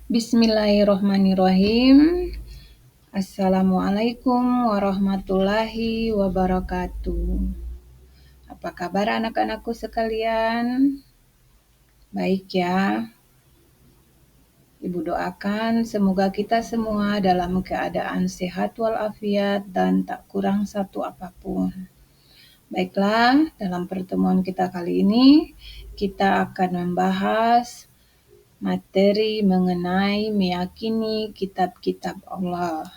Bismillahirrohmanirrohim. Assalamualaikum warahmatullahi wabarakatuh. Apa kabar anak-anakku sekalian? Baik ya. Ibu doakan semoga kita semua dalam keadaan sehat walafiat dan tak kurang satu apapun. Baiklah, dalam pertemuan kita kali ini kita akan membahas materi mengenai meyakini kitab-kitab Allah.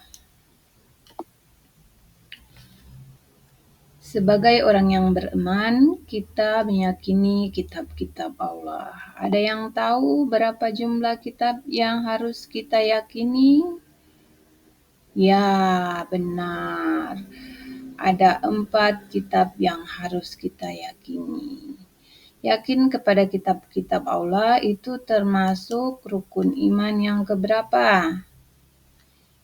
Sebagai orang yang beriman, kita meyakini kitab-kitab Allah. Ada yang tahu berapa jumlah kitab yang harus kita yakini? Ya, benar. Ada 4 kitab yang harus kita yakini. Yakin kepada kitab-kitab Allah itu termasuk rukun iman yang keberapa?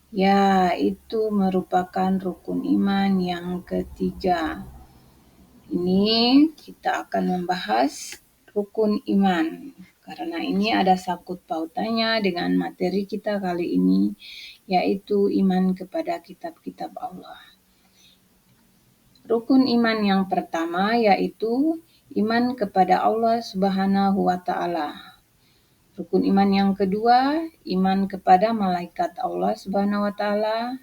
Ya, itu merupakan rukun iman yang ketiga. Ini kita akan membahas rukun iman, karena ini ada sangkut pautannya dengan materi kita kali ini, yaitu iman kepada kitab-kitab Allah. Rukun iman yang pertama yaitu iman kepada Allah Subhanahu wa Ta'ala. Rukun iman yang kedua, iman kepada malaikat Allah Subhanahu wa Ta'ala.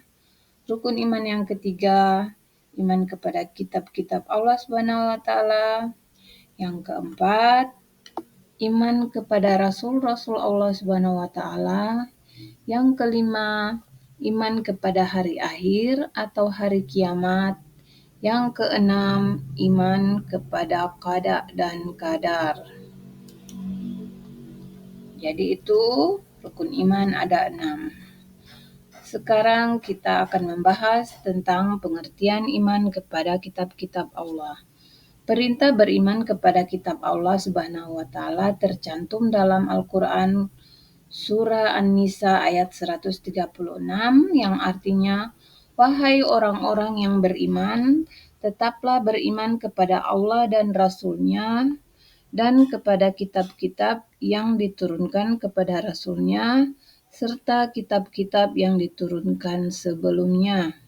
Rukun iman yang ketiga, iman kepada kitab-kitab Allah Subhanahu wa Ta'ala. Yang keempat, iman kepada rasul-rasul Allah Subhanahu wa Ta'ala. Yang kelima, iman kepada hari akhir atau hari kiamat. Yang keenam, iman kepada qada dan qadar. Jadi itu rukun iman ada 6. Sekarang kita akan membahas tentang pengertian iman kepada kitab-kitab Allah. Perintah beriman kepada kitab Allah Subhanahu wa Ta'ala tercantum dalam Al-Quran Surah An-Nisa ayat 136 yang artinya, "Wahai orang-orang yang beriman, tetaplah beriman kepada Allah dan Rasul-Nya dan kepada kitab-kitab yang diturunkan kepada Rasul-Nya serta kitab-kitab yang diturunkan sebelumnya."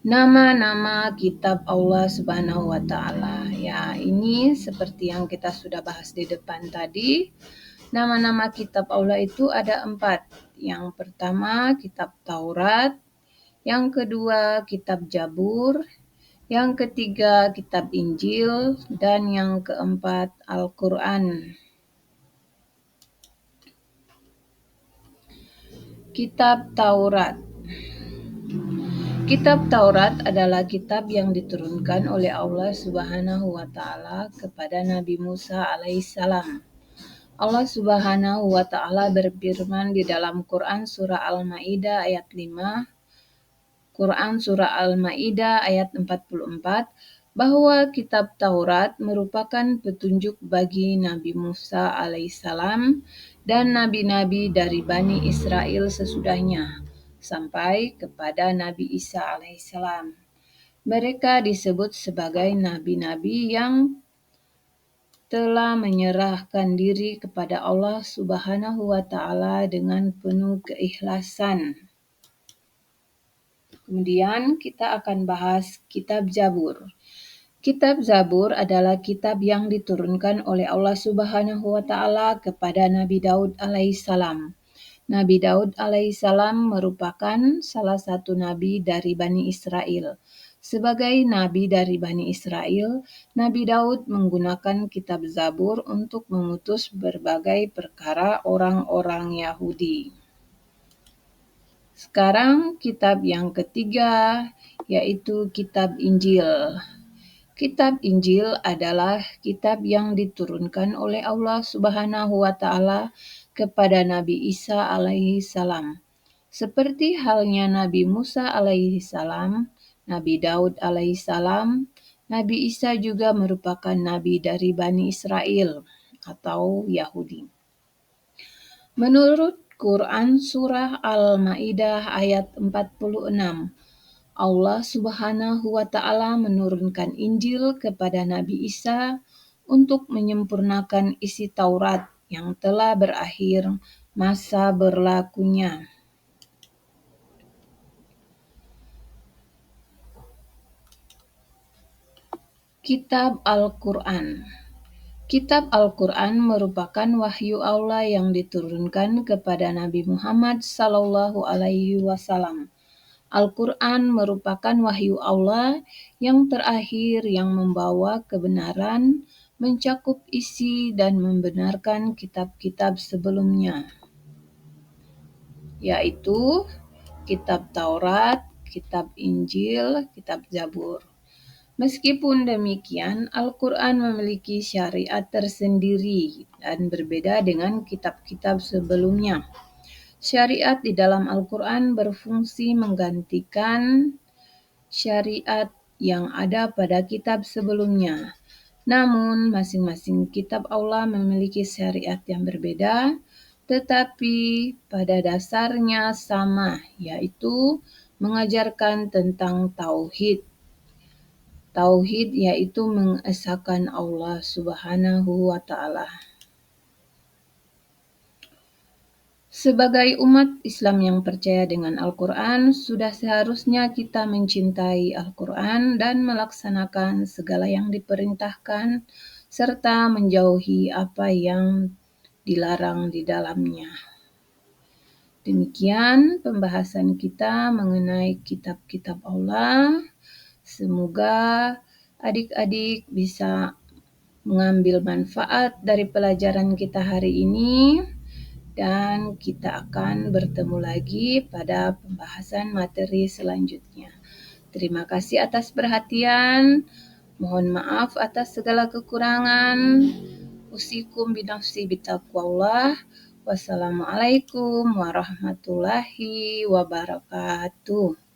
Nama-nama kitab Allah Subhanahu wa Ta'ala. Ya, ini seperti yang kita sudah bahas di depan tadi. Nama-nama kitab Allah itu ada 4. Yang pertama, kitab Taurat. Yang kedua, kitab Jabur. Yang ketiga, kitab Injil. Dan yang keempat, Al-Quran. Kitab Taurat. Kitab Taurat adalah kitab yang diturunkan oleh Allah Subhanahu wa Ta'ala kepada Nabi Musa alaihissalam. Allah Subhanahu wa Ta'ala berfirman di dalam Quran Surah Al-Ma'idah ayat 5, Quran Surah Al-Ma'idah ayat 44, bahwa kitab Taurat merupakan petunjuk bagi Nabi Musa alaihissalam dan nabi-nabi dari Bani Israel sesudahnya, sampai kepada Nabi Isa alaihissalam. Mereka disebut sebagai nabi-nabi yang telah menyerahkan diri kepada Allah Subhanahu wa Ta'ala dengan penuh keikhlasan. Kemudian kita akan bahas kitab Zabur. Kitab Zabur adalah kitab yang diturunkan oleh Allah Subhanahu wa Ta'ala kepada Nabi Daud alaihissalam. Nabi Daud alaihissalam merupakan salah satu nabi dari Bani Israel. Sebagai nabi dari Bani Israel, Nabi Daud menggunakan kitab Zabur untuk memutus berbagai perkara orang-orang Yahudi. Sekarang kitab yang ketiga, yaitu kitab Injil. Kitab Injil adalah kitab yang diturunkan oleh Allah Subhanahu wa Ta'ala kepada Nabi Isa alaihi salam. Seperti halnya Nabi Musa alaihi salam, Nabi Daud alaihi salam, Nabi Isa juga merupakan nabi dari Bani Israel atau Yahudi. Menurut Quran Surah Al-Ma'idah ayat 46, Allah Subhanahu wa Ta'ala menurunkan Injil kepada Nabi Isa untuk menyempurnakan isi Taurat yang telah berakhir masa berlakunya. Kitab Al-Quran. Kitab Al-Quran merupakan wahyu Allah yang diturunkan kepada Nabi Muhammad SAW. Al-Quran merupakan wahyu Allah yang terakhir yang membawa kebenaran, mencakup isi dan membenarkan kitab-kitab sebelumnya, yaitu kitab Taurat, kitab Injil, kitab Zabur. Meskipun demikian, Al-Quran memiliki syariat tersendiri dan berbeda dengan kitab-kitab sebelumnya. Syariat di dalam Al-Quran berfungsi menggantikan syariat yang ada pada kitab sebelumnya. Namun, masing-masing kitab Allah memiliki syariat yang berbeda, tetapi pada dasarnya sama, yaitu mengajarkan tentang tauhid. Tauhid yaitu mengesahkan Allah Subhanahu wa Ta'ala. Sebagai umat Islam yang percaya dengan Al-Quran, sudah seharusnya kita mencintai Al-Quran dan melaksanakan segala yang diperintahkan, serta menjauhi apa yang dilarang di dalamnya. Demikian pembahasan kita mengenai kitab-kitab Allah. Semoga adik-adik bisa mengambil manfaat dari pelajaran kita hari ini, dan kita akan bertemu lagi pada pembahasan materi selanjutnya. Terima kasih atas perhatian. Mohon maaf atas segala kekurangan. Usikum binafsi bitaqwallah. Wassalamualaikum warahmatullahi wabarakatuh.